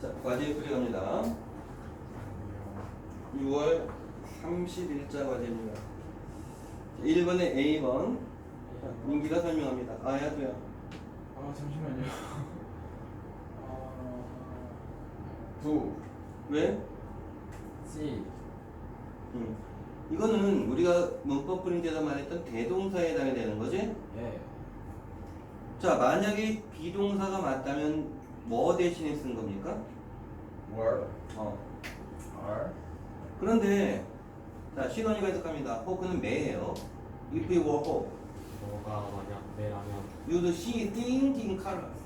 자, 과제 풀이갑니다. 6월 30일자 과제입니다. 1번에 A번. 자, 민기가 설명합니다. 아야도야. 아 잠시만요. 두 왜? C 이거는 우리가 문법 풀이 때도 말했던 대동사에 해당이 되는 거지? 예. 자, 만약에 비동사가 맞다면 뭐 대신에 쓴 겁니까? Were 어. are 그런데 자, 신원이가 해석합니다. 호크는 매예요. If we were hope, 너가 만약 매라면 you'd see things in colors.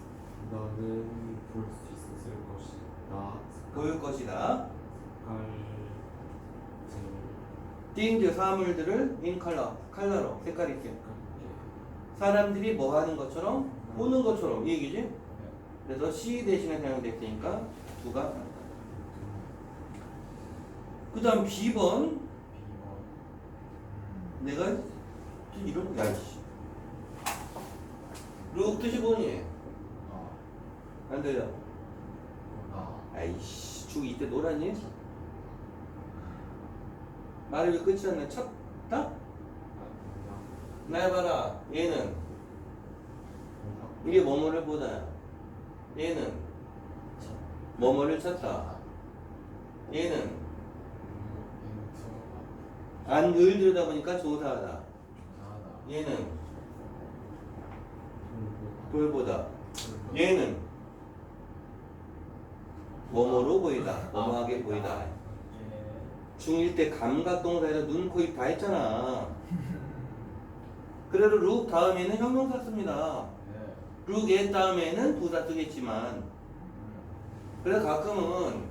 너는 볼 수 있을 것이다. 보일 것이다. 색깔 things 사물들을 in color, 컬러로 색깔 있게. 사람들이 뭐 하는 것처럼 보는 것처럼 이 얘기지? 그래서 see 대신에 사용됐으니까 두가 맞다. 그 다음 B번 내가 이런 야이씨 룩 뜻이 뭐니? 안 돼요. 아이씨 죽 이때 놀았니? 말을 왜 끝이 안 나? 쳤다? 나 해봐라. 얘는 이게 뭐뭐를 보다. 얘는 뭐뭐를 쳤다. 얘는 안을 들여다보니까 조사하다. 얘는 돌보다. 얘는 뭐뭐로 보이다. 뭐뭐하게 보이다. 중1 때 감각동사에서 눈, 코, 입 다 했잖아. 그래도 룩 다음에는 형용사 씁니다. 룩 의 다음에는 부사 쓰겠지만 그래서 가끔은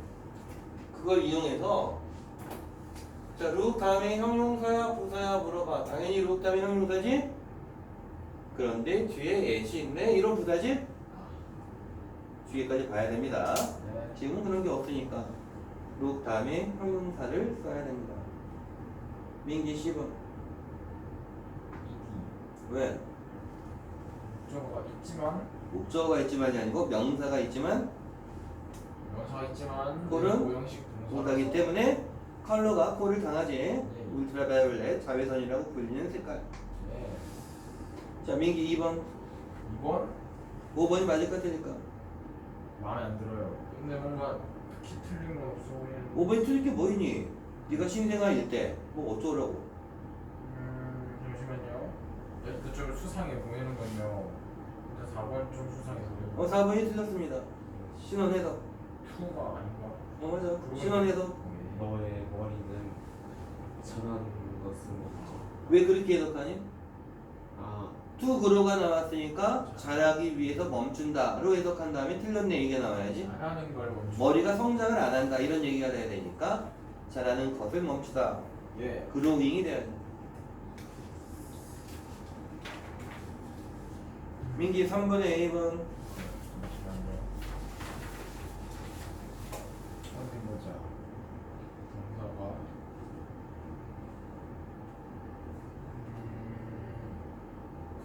그걸 이용해서 자, 룩 다음에 형용사야 부사야 물어봐. 당연히 룩 다음에 형용사지? 그런데 뒤에 예시 있네? 이런 부사지? 뒤에까지 봐야 됩니다. 지금은 그런 게 없으니까 룩 다음에 형용사를 써야 됩니다. 민기 10번. 왜? 목적어가 있지만 목적어가 있지만이 아니고 명사가 있지만 명사가 있지만 꼴은 오형식 동사기 때문에 컬러가 콜을 당하지. 울트라바이올렛 자외선이라고 불리는 색깔. 네. 자, 민기 2번. 2번 5번이 맞을 것 같으니까. 마음에 안 들어요. 근데 뭔가 특히 틀린 건 없어 보이는. 5번이 틀릴 게 뭐이니? 네가 신생아일 때 뭐 어쩌라고? 잠시만요. 그쪽을 수상해 보이는 건요. 근데 4번 좀 수상해 보여요. 4번이 틀렸습니다. 신원 해석. 2가 아닌가? 맞아. 신원 해석. 너의 머리는 천한 것은 없죠. 왜 그렇게 해석하니? 아 투 그로가 나왔으니까 자라기 위해서 멈춘다로 해석한 다음에 틀렸네 얘기가 나와야지. 잘하는 걸 멈추. 머리가 성장을 안 한다 이런 얘기가 돼야 되니까 자라는 것을 멈추다. 예. 그로잉이 돼야지. 민기 3번에 A번. 잠시만요. 어디 보자. 동사가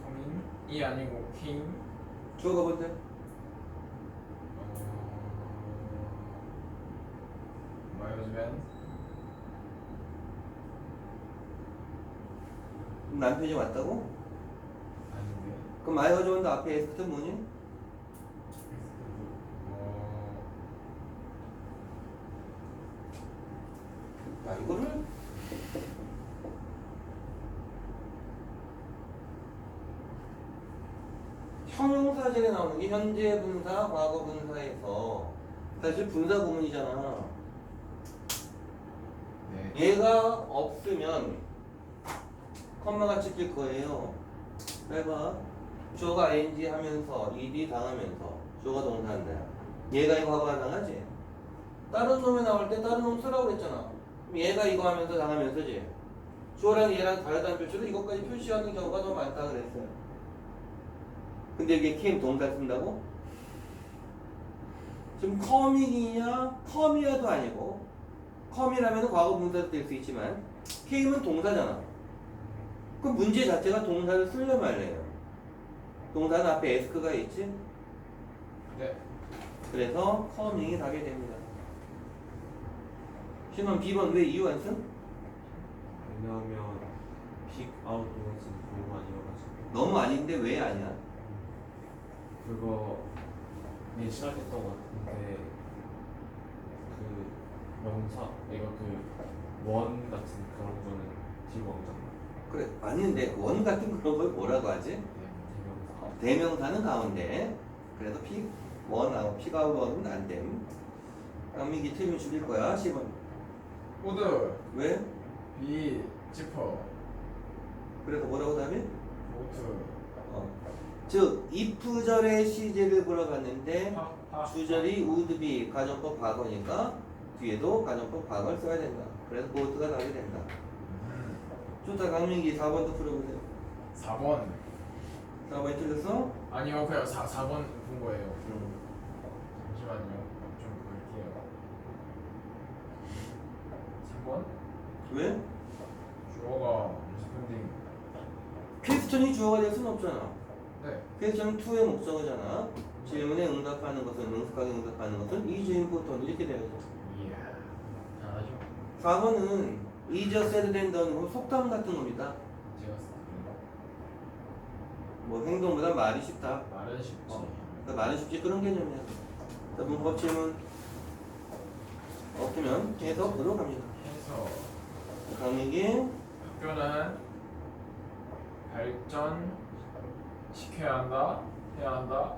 coming이 아니고 came. 주어가 뭔데? My husband. 남편이 왔다고? 아닌데. 그럼 마이 허즈밴드 앞에 에스트 뭐니? 야 이거를 형용사절에 나오는 게 현재 분사, 과거 분사에서 사실 분사 구문이잖아. 네. 얘가 없으면 컴마가 찍힐 거예요. 해봐. 주어가 ing 하면서 ed 당하면서 주어가 동사한다. 얘가 이거 과거가 당하지. 다른 놈이 나올 때 다른 놈 쓰라고 그랬잖아. 그럼 얘가 이거 하면서 당하면서지. 주어랑 얘랑 다르다는 표시로 이것까지 표시하는 경우가 더 많다 그랬어요. 근데 이게 came 동사 쓴다고? 지금 coming이냐 come이야도 아니고 come이라면 과거 분사도 될 수 있지만 came은 동사잖아. 그 문제 자체가 동사를 쓰려 말래요. 동사는 앞에 에스크가 있지? 네. 그래서 coming이 답이 됩니다. 신원 B번 왜 이유 안 쓴? 왜냐하면 픽아웃도어즈는 너무 아니어가지고 너무 아닌데 왜 아니야? 그거 시작했던 것 같은데 그 명사 내가 그 원 같은 그런 거는 비광장 그래 아닌데 원 같은 그런 걸 뭐라고 하지? 대명사 대명사는 가운데 그래서 P1하고 P가1은 안됨. 강민기 틀리면 죽일 거야 10번. 우드 왜? B 지퍼 그래서 뭐라고 답이? 보트 즉 if절의 시제를 물어봤는데 파 주절이 would be 가정법 과거니까 뒤에도 가정법 과거를 써야 된다. 그래서 보트가 답이 된다. 좋다 강민기 4번도 풀어보세요. 4번 4번이 틀렸어? 아니요 그냥 4번 본 거예요. 잠시만요 좀 볼게요. 3번 왜? 주어가 스펀딩 퀘스천이 주어가 될 수는 없잖아. 네 퀘스천은 to의 목적어잖아. 질문에 응답하는 것은 응답하게 응답하는 것은 is important 이렇게 돼야죠. 이야 잘하죠. 4번은 is said than done고 속담 같은 겁니다. 제가 썼는데 뭐 행동보다 말이 쉽다. 말은 쉽지. 그러니까 말은 쉽지 그런 개념이야. 자, 문법 질문 없으면 해석으로 갑니다. 해서 강민기 학교는 발전 시켜야 한다, 해야 한다,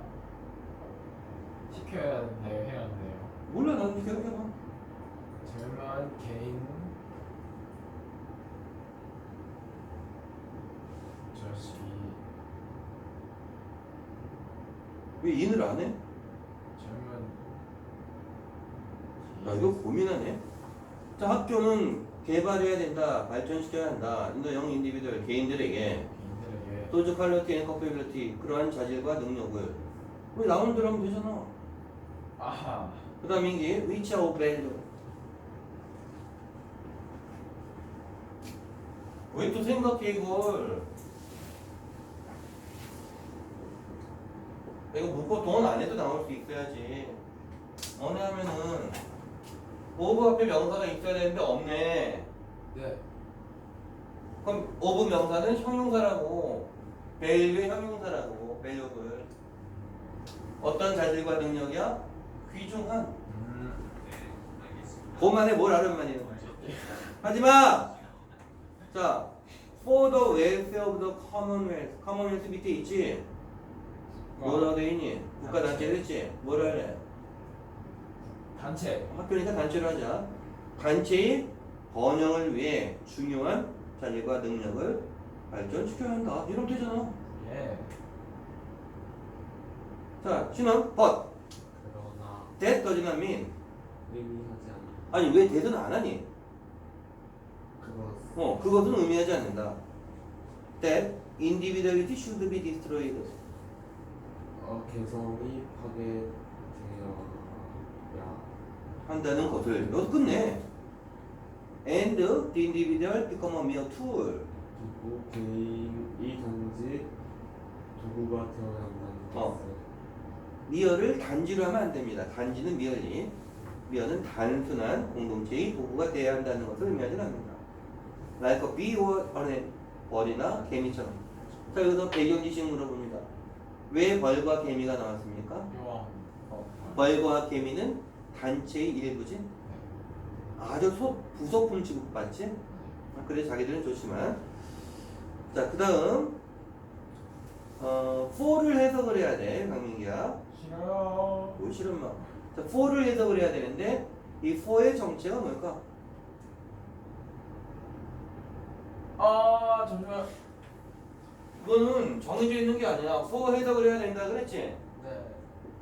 시켜야 한대요, 해야 한대요. 몰라 나도 계속 해봐. 젊은 개인 자식이 왜 인을 안 해? 젊은 나 이거 고민하네. 자, 학교는 개발해야 된다, 발전시켜야 한다. 인더 영 인디비du얼 개인들에게 개인들에게 도즈 퀄리티 앤 커피빌리티 그러한 자질과 능력을 우리 나오는 대로 하면 되잖아. 아하 그 다음 인기 which of value 왜 또 생각해 이걸. 이거 문법 동원 안 해도 나올 수 있어야지. 어느 하면은 오브 앞에 명사가 있어야 되는데 없네. 네 그럼 오브 명사는 형용사라고 value의 형용사라고 valuable 어떤 자질과 능력이야? 귀중한 그만해 뭘 하란 말이야. 하지마. 자, for the welfare of the commonwealth. commonwealth 밑에 있지? 뭐라고 돼 있니? 국가단체를 했지? 뭐라 할래? 단체 학교니까 단체로 하자. 단체의 번영을 위해 중요한 자질과 능력을 발전시켜야 한다. 이러면 되잖아. 예 자, 신원, but. 그러나 that does not mean. 의미하지 않아 아니, 왜 that은 안 하니? 그것은 의미하지 않는다. That individuality should be destroyed. 개성이 파괴되어야 한다는 것을 여기서 끝내. And the individual become a mere tool. 두고 개인이 단지 도구가 되어야 한다는 것을 미어를 단지로 하면 안 됩니다. 단지는 미어리. 미어는 단순한 공동체의 도구가 되어야 한다는 것을 의미하지 않는다. Like a bee or an 벌이나 개미처럼. 자, 여기서 배경 지식 물어봅니다. 왜 벌과 개미가 나왔습니까? 요왕 벌과 개미는 단체의 일부지. 아주 부속품 취급받지. 그래 자기들은 좋지만. 자, 그 다음 for를 해석을 해야 돼, 강민기야. 싫어요. 뭘 싫은 마. 자, for를 해석을 해야 되는데 이 for의 정체가 뭘까? 아 잠시만. 이거는 정해져 있는 게 아니라 for 해석을 해야 된다 그랬지? 네.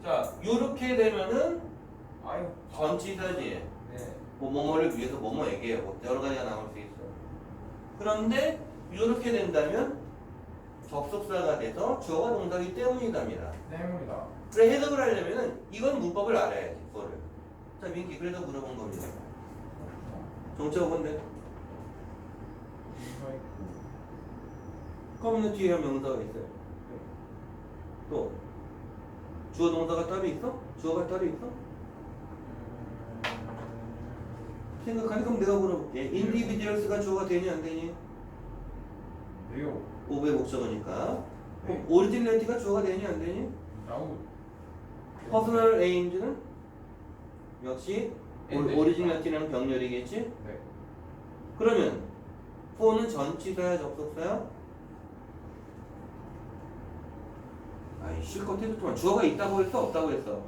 자, 요렇게 되면은 아유. 전치사지. 네. 뭐뭐를 위해서 뭐뭐에게 뭐 여러 가지가 나올 수 있어. 그런데 이렇게 된다면 접속사가 돼서 주어가 동사기 때문이답니다. 때문이다. 그래 해석을 하려면은 이건 문법을 알아야지. 그거를. 자, 민기 그래서 물어본 겁니다. 정체가 뭔데? 이거 있고. 그러면 뒤에 명사가 있어요. 또 주어 동사가 따로 있어? 주어가 따로 있어? 생각하니 그럼 내가 물어볼게. individuals가 주어가 되니 안 되니? 네요. 오브의 목적어니까. 네. 그럼 originality가 주어가 되니 안 되니? 나우. personal aims는 역시 네. originality라는 병렬이겠지? 네. 그러면 for는 전치사야 접속사야? 아이 실컷 해줬더만 주어가 있다고 했어 없다고 했어?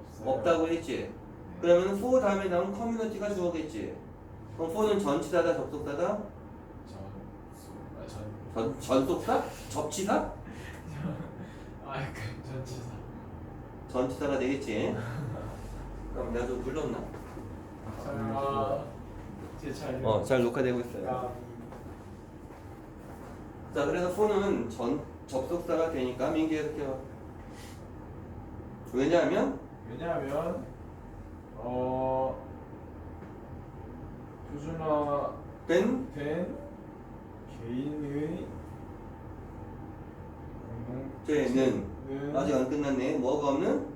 없어요. 없다고 했지? 네. 그러면 for 다음에 나온 community가 주어겠지? 그럼 for는 전치사다 접속사다? 전속사? 접치사? 그 전치사. 전치사가 되겠지? 그럼 내가 좀 불렀나? 설마 제 차례. 잘 녹화되고 있어요. 자 그래서 for는 접속사가 되니까 민기 해석해봐. 왜냐하면 왜냐하면 된 표준화된 개인의 쟤는 공동체는 아직 안 끝났네. 뭐가 없는?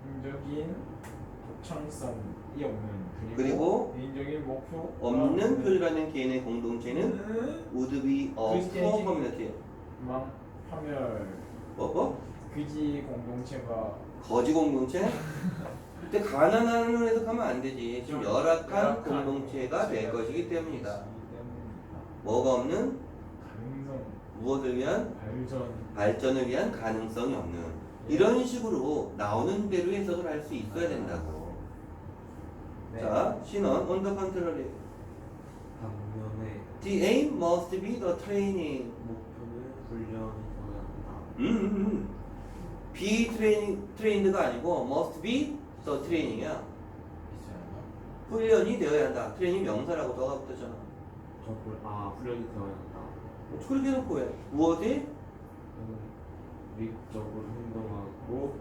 개인적인 독창성이 없는 그리고 개인적인 목표 없는 표준화된 개인의 공동체는 would be a 그지, poor 그지. community. 파멸 뭐? 그지 공동체가 거지 공동체? 그때 가난한으로 해석하면 안 되지. 좀 열악한 공동체가 될 것이기 때문이다. 뭐가 없는? 가능성 무엇을 위한? 발전 발전을 위한 가능성이 없는. 이런 식으로 나오는 대로 해석을 할 수 있어야 된다고. 네. 자, 신원 on the contrary. 반면에 The aim must be the training. 목표는 훈련이 되어야 한다. be trained가 아니고 must be the training이야. 있지 않나? 훈련이 되어야 한다. 트레이닝 명사라고 더가 붙었잖아. 훈련이 되어야 한다. 그렇게 해놓고 왜? 무엇이? 저는 미적으로 행동하고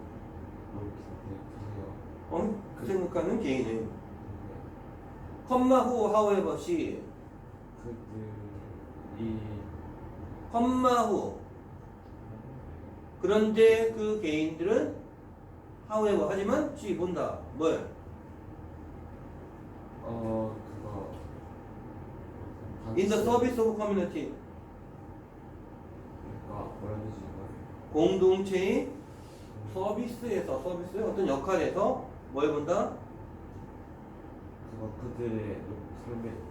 그 생각하는 개인은 컴마 후 however she 그들이 컴마 후 그런데 그 개인들은 however 하지만 she 본다. 뭘? 그거 In the service of community 그러니까 뭐라고 해야 되지 이걸? 공동체의 서비스의 어떤 역할에서 뭘 본다? 그거 그들의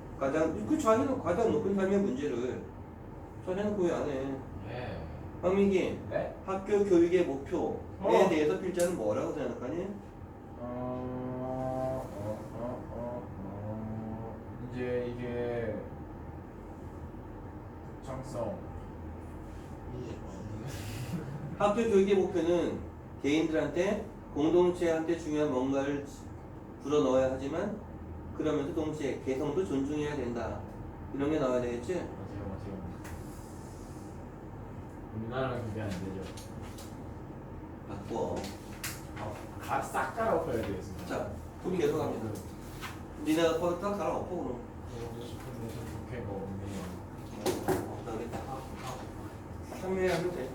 삶의 자기는 가장 높은 삶의 문제를 전해놓고 왜 안 해? 예. 황민기 네? 학교 교육의 목표에 대해서 필자는 뭐라고 생각하니? 이제 이게 독창성 학교 교육의 목표는 개인들한테 공동체한테 중요한 뭔가를 불어넣어야 하지만 그러면서 동시에 개성도 존중해야 된다. 이런 게 나와야 되겠지? 맞아요. 우리나라는 그게 안 되죠. 바꿔. 싹 갈아엎어야 되겠습니다. 자, 우리 계속합니다. 니네가 거기 딱 갈아엎어 그럼. 그러고 싶은데 좀 국회가 없네요. 저기 참여하면 돼.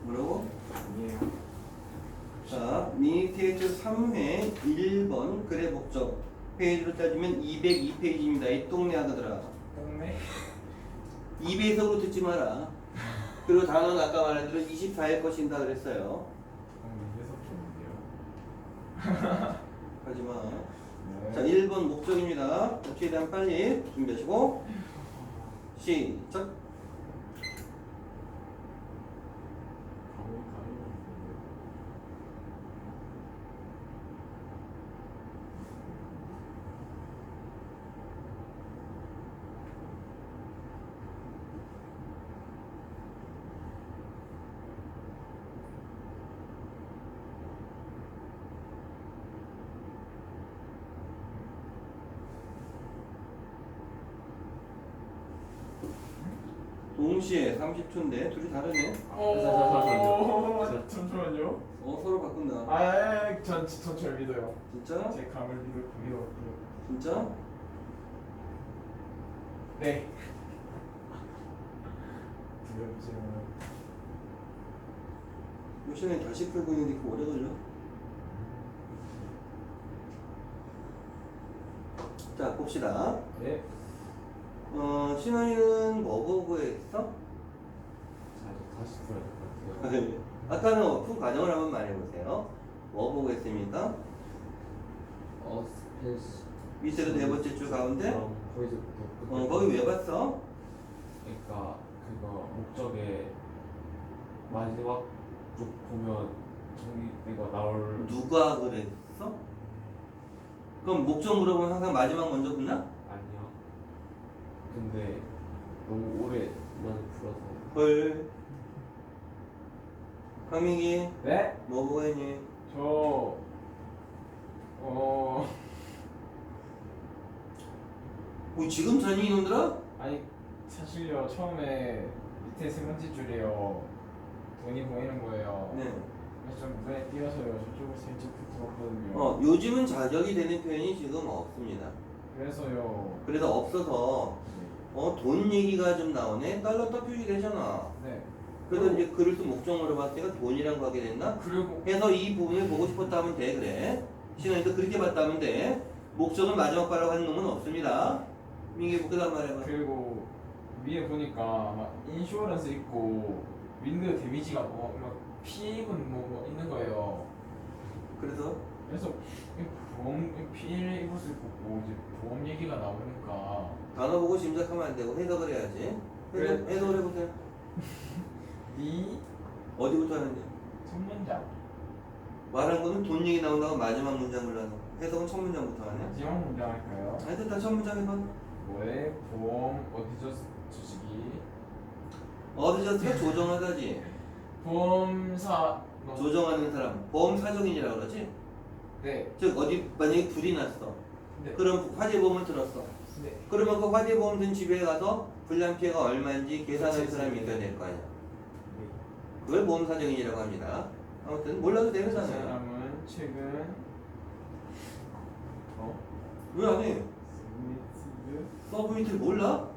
뭐라고? 아니에요. 자, 미니테이트 3회 1번 글의 목적 페이지로 따지면 202페이지입니다. 이 동네 아가들아. 똥네. 2배속으로 듣지 마라. 그리고 단어는 아까 말한 대로 24일 것인다 그랬어요. 좋은데요. 하지마. 네. 자, 1번 목적입니다. 최대한 빨리 준비하시고 시작. 동시에 30초인데 둘이 다르네. 잠시만요. 서로 바꾼다. 전 저를 믿어요. 진짜? 제 감을 믿어. 진짜? 네. 두렵지만. 몇 시간에 다시 풀고 있는데 그거 오래 걸려? 자, 봅시다. 네. 신원이는 뭐 보고 했어? 자, 다시 풀어야 될 것 같아요. 아까는 푼 과정을 한번 말해보세요. 뭐 보고 했습니까? 스페이스. 밑으로 네 번째 줄 가운데? 거기서부터 거기 왜 봤어? 그러니까 그거 목적의 마지막 쪽 보면 정의가 나올. 누가 그랬어? 그럼 목적 물어보면 항상 마지막 먼저 붙나? 아니요. 근데 너무 오래만 풀어서. 헐. 강민기 네? 뭐 보고 했니? 저 지금 전이 이놈들아? 아니 사실요 처음에 밑에 세 번째 줄이요 돈이 보이는 거예요. 네. 그래서 좀 눈에 띄어서요 저쪽을 슬쩍 붙어봤거든요. 요즘은 자격이 되는 표현이 지금 없습니다. 그래서요. 그래서 없어서 돈 얘기가 좀 나오네. 달러 딱 표시되잖아. 네. 그래서 이제 글을 쓴 목적으로 봤으니까 돈이란 거 하게 됐나? 그리고 해서 이 부분을 보고 싶었다 하면 돼. 그래. 신원이도 그렇게 봤다 하면 돼. 목적은 마지막 바라고 하는 놈은 없습니다. 민기 그다음 말해봐. 그리고 위에 보니까 막 인슈어런스 있고 윈드 데미지가 막 피해 입은 뭐 있는 거예요. 그래서 그래서 이 보험 피해 입을 수 있고 뭐 이제 보험 얘기가 나오니까 단어 보고 짐작하면 안 되고 해석을 해야지. 해석을 해보세요. 이 어디부터 하는데? 첫 문장 말한 거는 돈 얘기 나온다고 마지막 문장 골라서 해석은 첫 문장부터 하네. 마지막 문장 할까요? 하여튼 다 첫 문장 해봐. 뭐에 보험 어디서 주식이 어드저스트가 조정하다지. 보험사 조정하는 사람. 보험 사정인이라고 그러지? 네. 즉 어디 만약에 불이 났어. 네. 그럼 화재보험을 들었어. 네. 그러면 그 화재보험 든 집에 가서 불량 피해가 얼마인지 계산하는 그치. 사람이 있어야 될 거 아니야. 그걸 보험 사정인이라고 합니다. 아무튼 몰라도 되는 그 사람이야. 사람은 최근 왜 안 해? 스미트 서브미트를 몰라?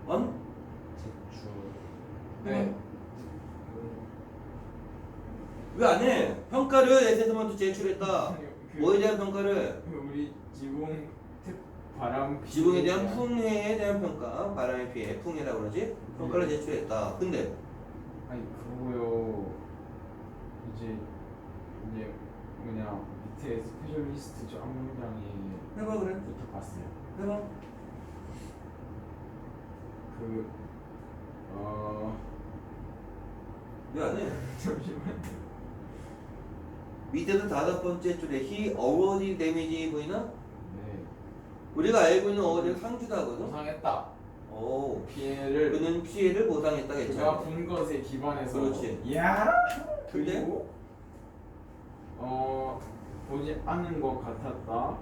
안? 제출. 네. 왜 안 해? 평가를 에세스먼트 제출했다. 뭐에 대한 평가를? 우리 지붕 바람 지붕에 대한 풍해에 대한 평가, 바람의 피해, 풍해라고 그러지? 평가를 제출했다. 근데 아니 그거요. 이제 뭐냐 밑에 스페셜리스트 저 앞문장이 해봐 그래. 이렇게 봤어요. 해봐. 왜 안 해? 잠시만요. 밑에서 다섯 번째 줄에 he awarded damage 보이나? 네. 우리가 알고 있는 award가 상주다거든. 보상했다. 오. 피해를 그는 피해를 보상했다 그가 괜찮아. 본 것에 기반해서. 그렇지. 야. 근데? 그리고 보지 않은 것 같았다.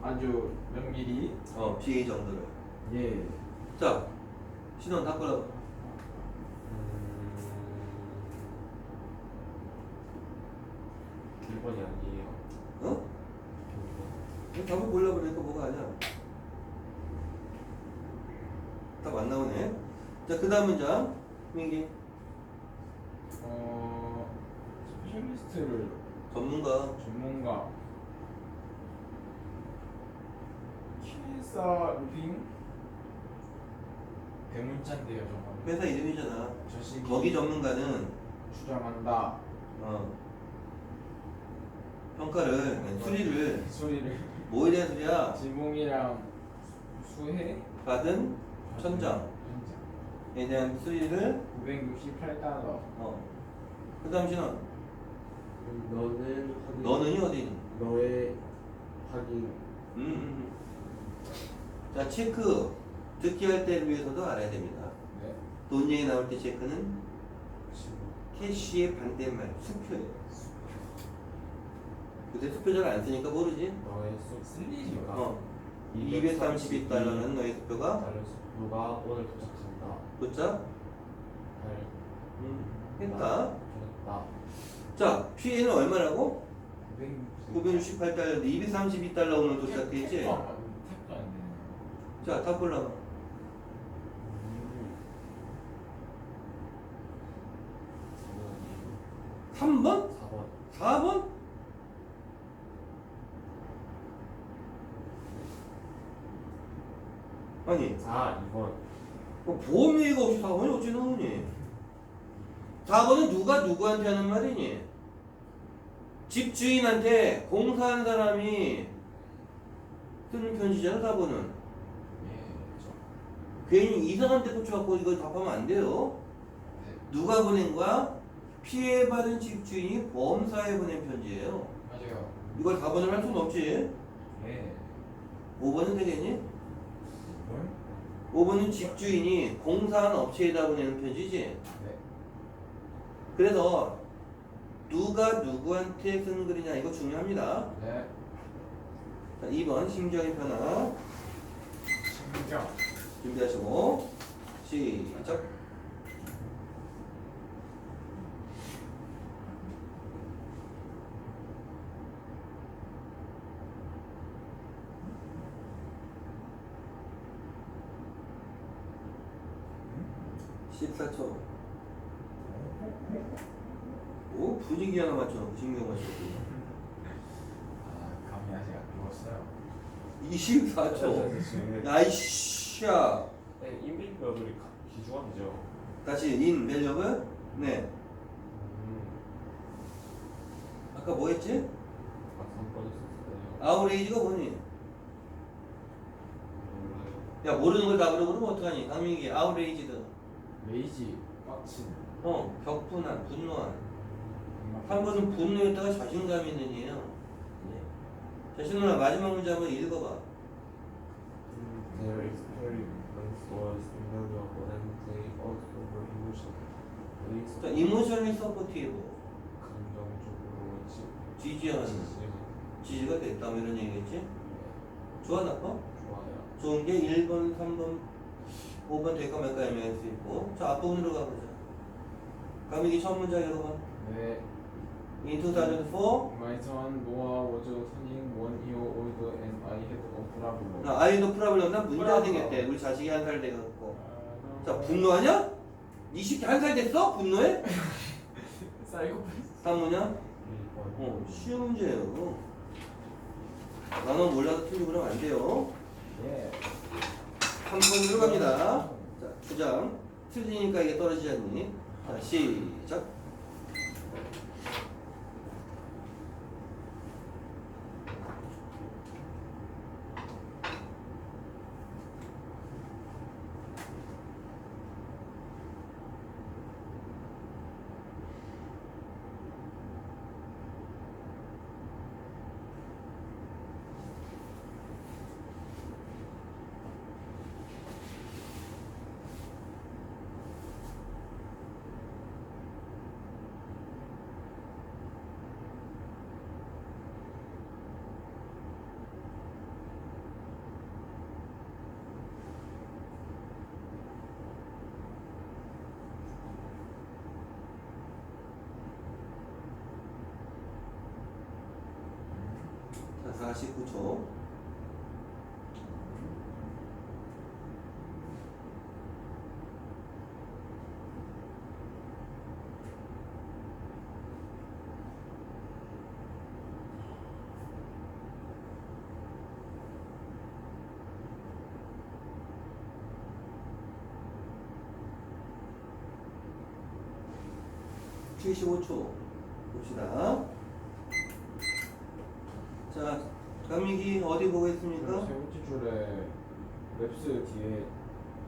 아주 면밀히. 피해 정도를. 예. 자, 신원 다 끌어. 1번이 아니에요. 어? 1번. 답을 몰라버리니까 뭐가 아니야. 답 안 나오네. 자, 그 다음 문장. 민기 스페셜리스트를 전문가 키사 루빙 대문자인데요 저거. 회사 이름이잖아. 자신이 거기 전문가는 주장한다. 평가를 수리를 소리를 뭐에 대한 소리야? 지붕이랑 수해 받은 천장에 대한 수리를 968달러. 그 다음 신원 너는 확인. 너는이 어디? 너의 확인. 자 체크 듣기 할 때를 위해서도 알아야 됩니다. 네. 돈 얘기 나올 때 체크는 캐시의 반대말 수표예요. 요새 수표 잘 안 쓰니까 모르지? 너의 슬리지가 232달러는 너의 수표가 다른 수표가 오늘 도착한다. 도착? 할 했다. 다 자 PA는 얼마라고? 960. 968달러 232달러 오늘 도착했지? 택도 안 되네. 자 다 골라봐. 3번? 4번. 4번? 아니 2번. 보험 얘기가 없이 4번이 어찌 나오니? 4번은 누가 누구한테 하는 말이니? 집주인한테 공사한 사람이 쓰는 편지잖아 4번은. 예, 괜히 이상한 데 붙여갖고 이거 답하면 안 돼요. 누가 보낸 거야? 피해받은 집주인이 보험사에 보낸 편지예요. 맞아요. 이걸 4번을 할 수는 없지. 예. 5번은 되겠니? 뭘? 5번은 집주인이 공사한 업체에다 보내는 편지지. 네. 그래서 누가 누구한테 쓰는 글이냐 이거 중요합니다. 네. 자, 2번 심경의 변화 신경. 준비하시고 시작. 음? 14초. 오 분위기 하나 맞춰놓고 신경 맞춰놓고. 감이 아직 안 죽었어요. 24초. 야이씨야. 네, 인비더블이 기주함이죠. 다시 인 밸류는 네. 아까 뭐 했지? 3번 있었어요. 아우레이지가 뭐니? 야 모르는 걸 다 물어보면 어떡하니? 강민기 아우레이지드. 레이지. 빡친. 격분한, 분노한. 한 번은 분노했다가 자신감 있는 이에요. 자, 신호나 마지막 문제 한번 읽어봐. Their experience was invaluable and they also were emotional. 자, 이모션이 서포티브. 감정적으로 지지하는. 지지가 됐다 뭐 이런 얘기겠지? 좋아 나빠? 좋아요. 좋은 게 1번, 3번, 5번 될까 말까 애매할 수 있고. 자, 앞부분으로 가보자. 강민기 처음 문제 읽어봐. 네. In 2004, My son Noah was turning 1 year old and I had a problem. 나 아이도 프라블럼 나 문제가 생겼대. 우리 자식이 1살 돼갖고. 자, 분노하냐? 이 새끼 1살 됐어? 분노해? 사이코패스. 다음 뭐냐? 1번. 쉬운 문제예요. 나는 몰라서 틀리고 그러면 안 돼요. 예. 3번 들어갑니다. 자, 주장. 틀리니까 이게 떨어지지 않니? 자, 시작. 자, 49초. 75초 봅시다. 자, 강민기 어디 보고 있습니까? 세 번째 줄에 랩스 뒤에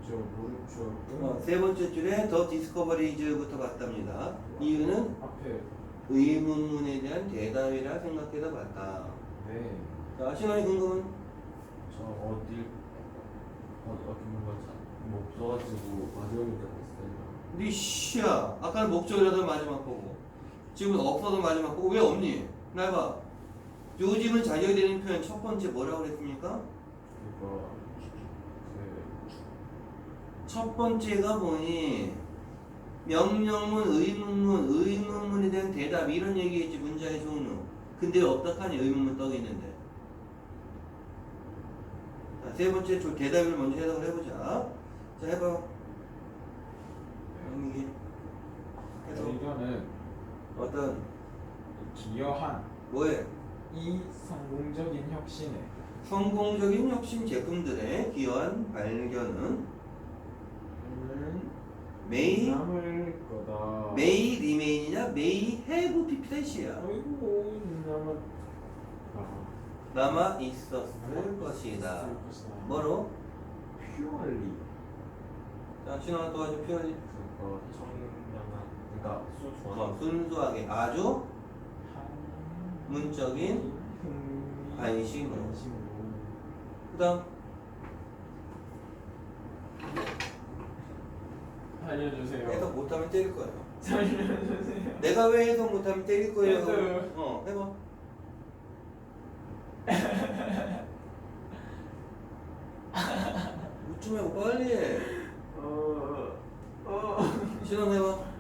저 무릎 세 번째 줄에 더 디스커버리즈부터 봤답니다. 이유는 앞에 의문문에 대한 대답이라 생각해서 봤다. 네. 자, 신원이 궁금은? 저 어디 뭔가 뭐 없어가지고 마지막에 됐어요. 니 씨야. 아까는 목적이라도 마지막 보고 지금은 없어도 마지막 보고 왜 없니? 날 봐. 요즘은 자격이 되는 표현 첫 번째 뭐라고 그랬습니까? 그거 첫 번째가 뭐니? 명령문, 의문문에 대한 대답 이런 얘기했지. 문장의 종류. 근데 어떡하니? 의문문 떠 있는데. 자, 세 번째 대답을 먼저 해석을 해보자. 자, 해봐. 이게 해석. 의견은 어떤 기여한 뭐에? 이 성공적인 혁신에 성공적인 혁신 제품들의 기여한 발견은 may 남을 거다. remain이냐 may have pp다시야. 아이고 남아 있었을 것이다. 뭐로? 퓨얼리. 자, 신호가 또 아주 표현이 그거 청량한 그러니까 순수한 순수하게 아주 문적인 관심으로. 그 다음 알려주세요. 해석 못하면 때릴 거예요. 알려주세요. 내가 왜 해석 못하면 때릴 거예요? 해석. 해봐. 웃지 말고 빨리 해. 신원 해봐.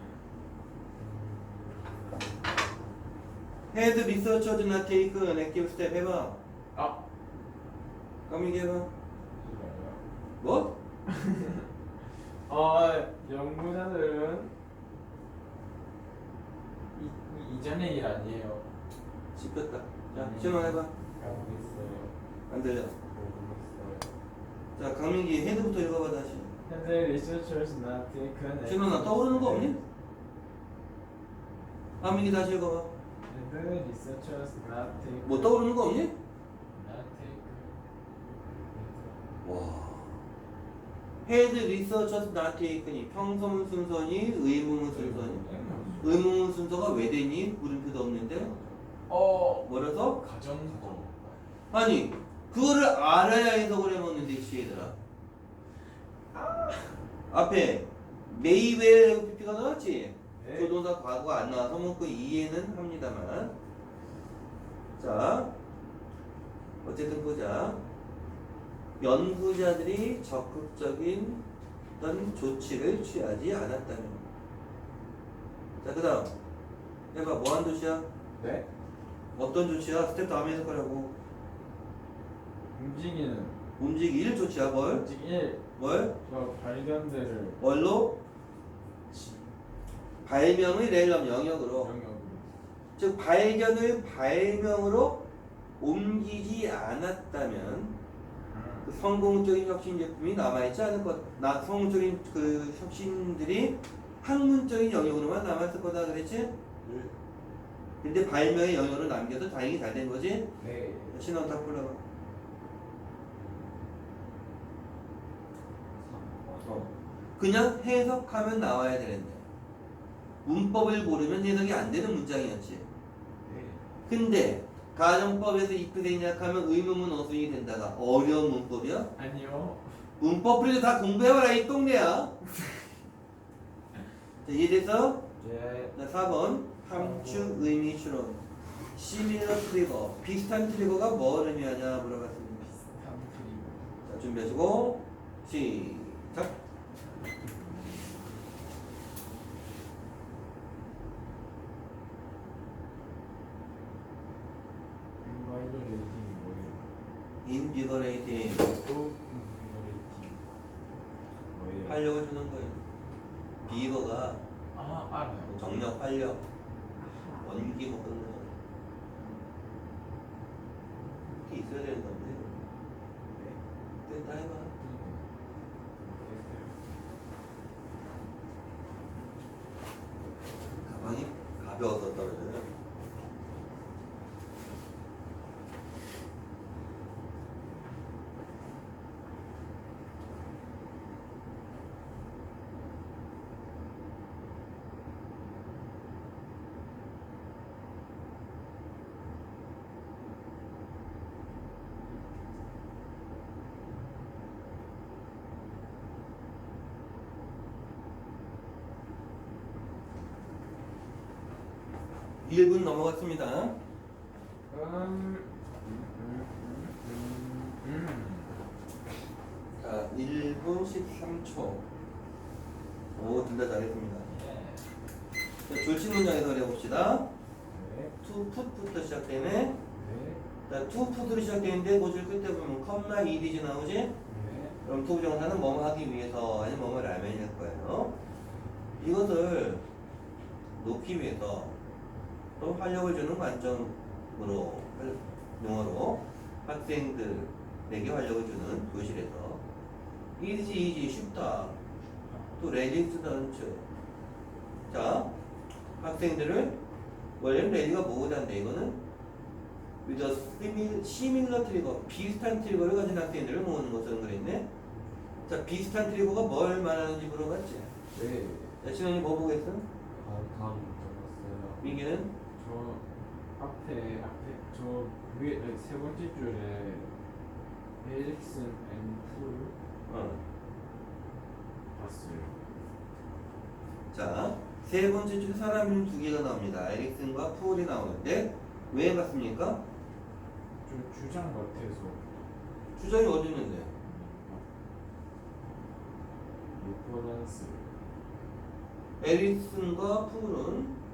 Had researchers not taken active step 해봐. 아. 까미기 해봐. 뭐? 연구자들은 이전의 일 아니에요. 씹혔다. 자, 신원 해봐. 알고 있어요. 안 들려. 모르겠어요. 자, 강민기 헤드부터 읽어봐 다시. 현재 researchers not taken. 신원아 떠오르는 거 없니? 강민기 다시 읽어봐. 현재 researchers not taken. 뭐 떠오르는 거 없니? not taken. 와. Had researchers not taken이 평소문 순서니 의문문 순서니? 의문문 순서가 왜 되니? 물음표도 없는데 뭐라서? 가정법. 아니 그거를 알아야 해석을 해먹는데 얘들아. 앞에 may, where, pp가 나왔지? 네. 조동사 과거가 안 나와서 먹고 이해는 합니다만. 자 어쨌든 보자. 연구자들이 적극적인 어떤 조치를 취하지 않았다면. 자, 그 다음 해봐. 뭐한 조치야? 네. 어떤 조치야? 스텝 다음에 해석하라고. 움직이는. 움직일 조치야. 뭘? 움직일. 뭘? 저 발견들을 뭘로? 발명의 렐럼 영역으로. 영역으로. 즉 발견을 발명으로 옮기지 않았다면 그 성공적인 혁신 제품이 남아있지 않을 것. 성공적인 그 혁신들이 학문적인 영역으로만 남았을 거다 그랬지? 근데 발명의 영역으로 남겨서 다행히 잘 된 거지? 네. 신원 다 풀러봐. 그냥 해석하면 나와야 되는데 문법을 모르면 해석이 안 되는 문장이었지. 네. 근데 가정법에서 if 생략하면 의문문 어순이 된다가 어려운 문법이야? 아니요. 문법 프리드 다 공부해봐라 이 똥내야. 자, 이해됐어? 예. 자, 4번 함축 의미 추론. similar 트리거 비슷한 트리거가 뭘 의미하냐 물어봤습니다. 비슷한 그림. 자, 준비하시고 시작. 인바이러레이팅이 뭐예요? 인비거레이팅 또 인바이러레이팅 뭐예요? 활력을 주는 거예요. 비거가 아 알아요. 정력 활력 원기 뭐 그런 거 이렇게 있어야 되는 건데. 됐다 해봐. 가방이 가까워서 떨어져요. 일 분 넘어갔습니다. 자, 1분 13초. 오, 둘 다 잘했습니다. 자, 줄친 문장에서 해봅시다. 네. to put부터 시작되네. 네. 자, to put로 시작되는데 고질 끝에 보면 컴마 ed지 나오지? 네. 그럼 to 부정사는 뭐뭐 하기 위해서 아니면 뭐뭐 알면일 거예요. 이것을 놓기 위해서 또 활력을 주는 관점으로 용어로 학생들에게 활력을 주는 교실에서 easy 쉽다 또 resistance 자 학생들을 원래는 ready가 뭐고자인데 이거는 with a similar trigger 비슷한 트리거를 가진 학생들을 모으는 것을 그랬네. 자 비슷한 트리거가 뭘 말하는지 물어봤지. 네. 자 신원이 뭐 보겠어? 다음 적었어요. 민기는 저 앞에 저 위에 세 번째 줄에 에릭슨 앤 풀 봤어요. 자, 세 번째 줄 사람 이름 두 개가 나옵니다. 에릭슨과 푸울이 나오는데 왜 봤습니까? 좀 주장 같아서 주장이 어디 있는데? 리퍼런스. 에릭슨과 푸울은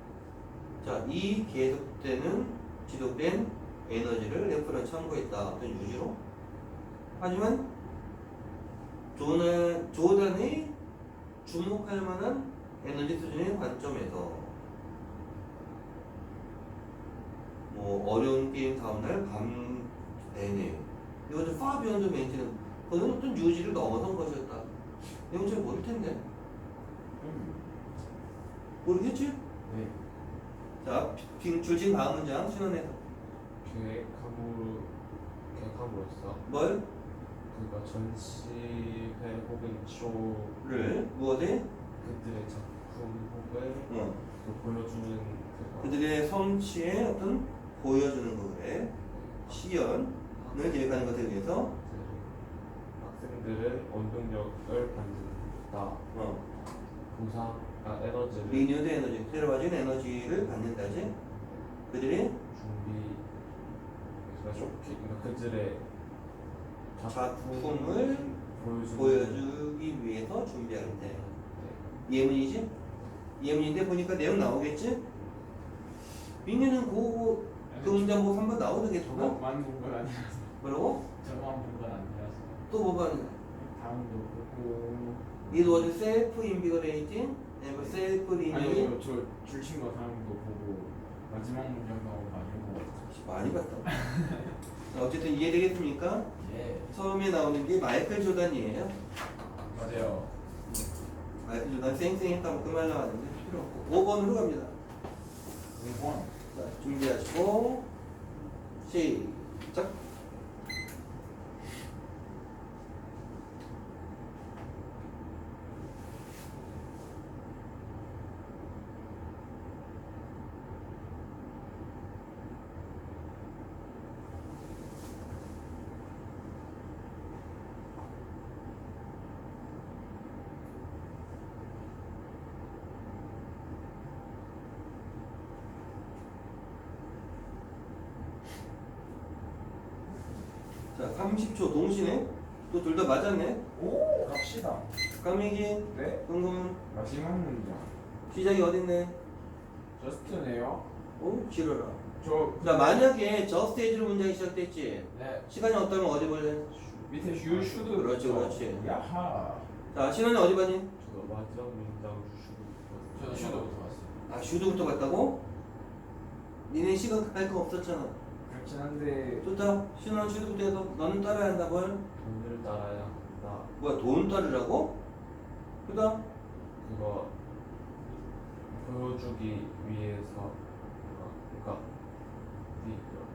자, 이 계속되는 지속된 에너지를 레퍼런스 참고했다. 어떤 유지로. 하지만 조단이 주목할 만한 에너지 수준의 관점에서 뭐 어려운 게임 다음날 밤 내내 이것도 파비언드 멘트는 그는 어떤 유지를 넘어선 것이었다. 내용 잘 모를 텐데 모르겠지? 네. 자, 줄진 다음 문장 신원해서 계획함으로써 뭘? 그가 전시회 혹은 쇼를 를 무엇에? 그들의 작품 혹은 그 보여주는 그들의 성취의 어떤 보여주는 거 그래. 시연을 계획하는 것에 의해서 학생들은 원동력을 받는다. 보상, 에너지를 리뉴드 에너지, 새로워진 에너지를 받는다지. 그들이 준비, 그러니까 그들의 작품을 보여주기 위해서 준비하는데. 네. 예문이지? 예문인데 보니까 내용 나오겠지? 민규는 그 문장 보고 한번 나오던게 저거? 저만 본 건 아니라서. 뭐라고? 저만 본 건 아니라서. 또 뭐가 있냐? 다음도 보고. It was self-invigorating and self-renewing. 아니요, 저 줄친 거 다음도 보고 마지막 문장 나오고 많이 보고. 많이 봤다. 어쨌든 이해되겠습니까? 예. 처음에 나오는 게 마이클 조단이에요. 맞아요. 마이클 조단 쌩쌩했다고 그 말 나왔는데 필요 없고 5번으로 갑니다. 5번. 자, 준비하시고 시작. 자, 30초 동시네. 또 둘 다 맞았네. 오, 갑시다. 강민기, 네. 은근 마지막 문장. 시작이 어딨네? 저스트네요. 어? 지러라. 저. 자, 만약에 저 스테이지로 문장이 시작됐지. 네. 시간이 없다면 어디 볼래? 밑에 슈 슈드. 그렇지, 그렇지. 야하. 자, 신원이 어디 봤니? 저도 마지막 문장 저도 슈드부터 봤어요. 아, 슈드부터 봤다고? 니네 시간 할 거 없었잖아. 그렇긴 한데. 좋다. 신원 슈드부터 해서 너는 따라야 한다. 뭘? 돈을 따라야 한다. 뭐야, 돈 따르라고? 그다 그거 보여주기 위해서 그러니까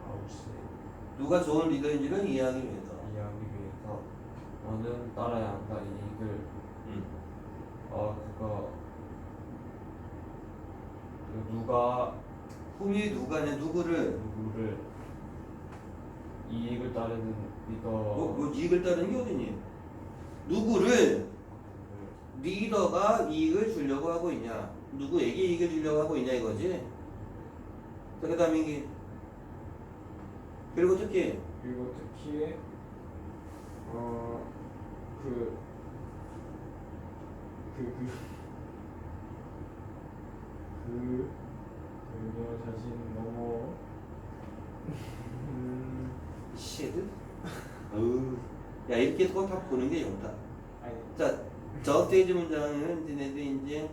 아웃시 누가 좋은 리더인지를 이해하기 위해서. 이해하기 위해서 너는 따라야 한다 이익을 그거 누가 꿈이 누가냐 누구를 누구를 이익을 따르는 리더 뭐 이익을 따르는 게 어디니? 누구를 리더가 이익을 주려고 하고 있냐? 누구에게 이익을 주려고 하고 있냐 이거지? 자, 그 다음에 이게 그리고 특히 그리고 특히 그 그녀 자신 너무 쉣. 어우. 야 이렇게 해서 다 보는 게 좋다. 아니 자, 저 스테이지 문장은 니네들 이제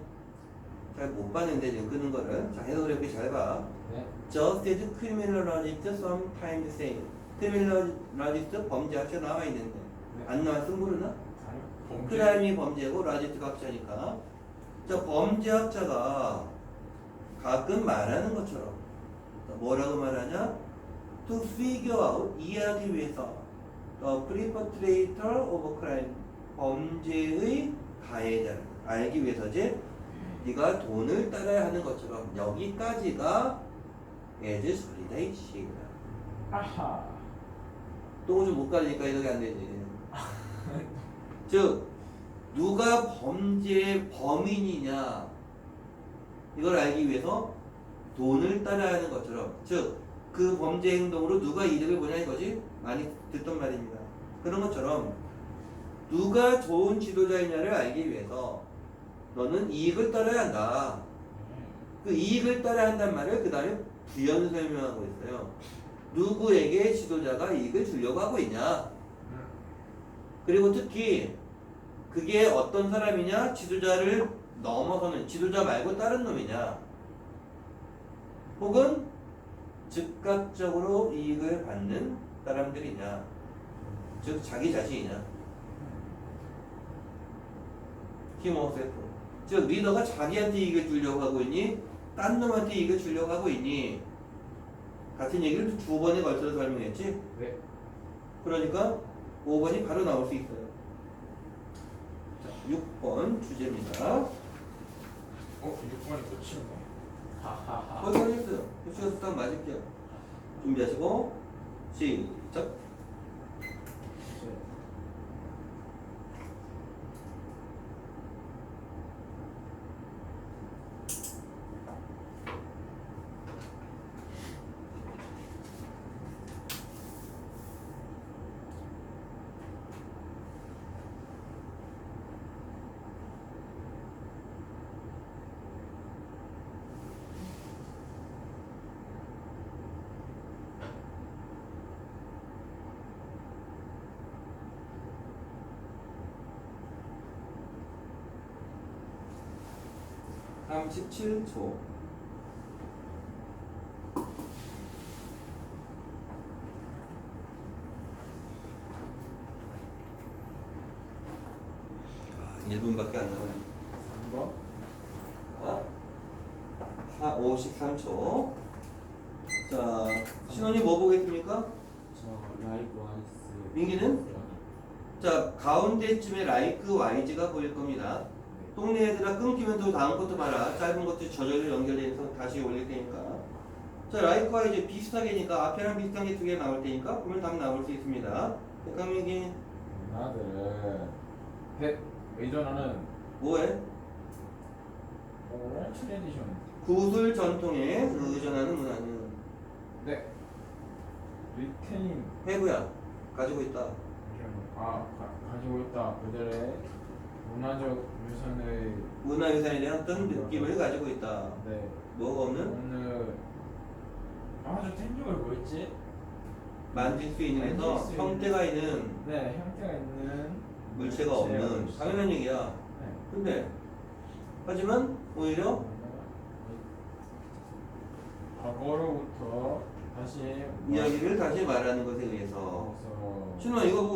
잘 못 봤는데 지금 끄는 거를 자 해석을 해보기 잘 봐. 네 Just as criminalist sometimes say. criminalist 범죄학자 나와 있는데 네. 안 나왔으면 모르나? 아니요 범죄 크라임이 범죄고 라지스트가 학자니까. 자 범죄학자가 가끔 말하는 것처럼 뭐라고 말하냐? To figure out 이해하기 위해서 the perpetrator of crime 범죄의 가해자를 알기 위해서지. 네가 돈을 따라야 하는 것처럼 여기까지가 as solidation. 아하 똥을 좀 못 가리니까 이렇게 안 되지. 즉 누가 범죄의 범인이냐 이걸 알기 위해서 돈을 따라야 하는 것처럼 즉 그 범죄 행동으로 누가 이득을 보냐 이거지. 많이 듣던 말입니다. 그런 것처럼 누가 좋은 지도자이냐를 알기 위해서 너는 이익을 따라야 한다. 그 이익을 따라야 한다는 말을 그 다음에 부연 설명하고 있어요. 누구에게 지도자가 이익을 주려고 하고 있냐. 그리고 특히 그게 어떤 사람이냐. 지도자를 넘어서는 지도자 말고 다른 놈이냐. 혹은 즉각적으로 이익을 받는 사람들이냐. 즉 자기 자신이냐. 힘오세프. 즉 리더가 자기한테 이익을 주려고 하고 있니? 딴 놈한테 이익을 주려고 하고 있니? 같은 얘기를 두 번에 걸쳐서 설명했지? 네 그러니까 5번이 바로 나올 수 있어요. 자, 6번 주제입니다. 6번이 끝이네 하하하 거의 다 했어요. 휴식에서 딱 맞을게요. 준비하시고 시작. 다음 17초. 아, 1분밖에 안 남아요. 3번 53초. 자, 신원이 뭐 보겠습니까? 저 라이브와이스 민기는? 자, 가운데쯤에 라이크 와이즈가 보일 겁니다. 동네 애들아 끊기면 또 다음 것도 봐라. 짧은 것도 저절로 연결돼서 다시 올릴 테니까. 자, 라이크와 이제 비슷하게니까 앞에랑 비슷한 게 두 개 나올 테니까 보면 답 나올 수 있습니다. 백강민기 나들은 의존하는 뭐해? 트레디션 구술 전통에 의존하는 문화는 네 리테인 회부야 가지고 있다. 가지고 있다 그들의 문화적 유산의 문화유산에 대한 어떤 느낌을 가지고 있다. 네 뭐가 없는? 오늘 저 텐종을 뭐였지? 만질 수 있는 해서 만질 수 있는. 형태가 있는 네 형태가 있는 물체가 없는 당연한 얘기야. 네. 근데 하지만 오히려 과거로부터 다시 이야기를 다시 말하는 것에 의해서 그래서 신원 이거 보고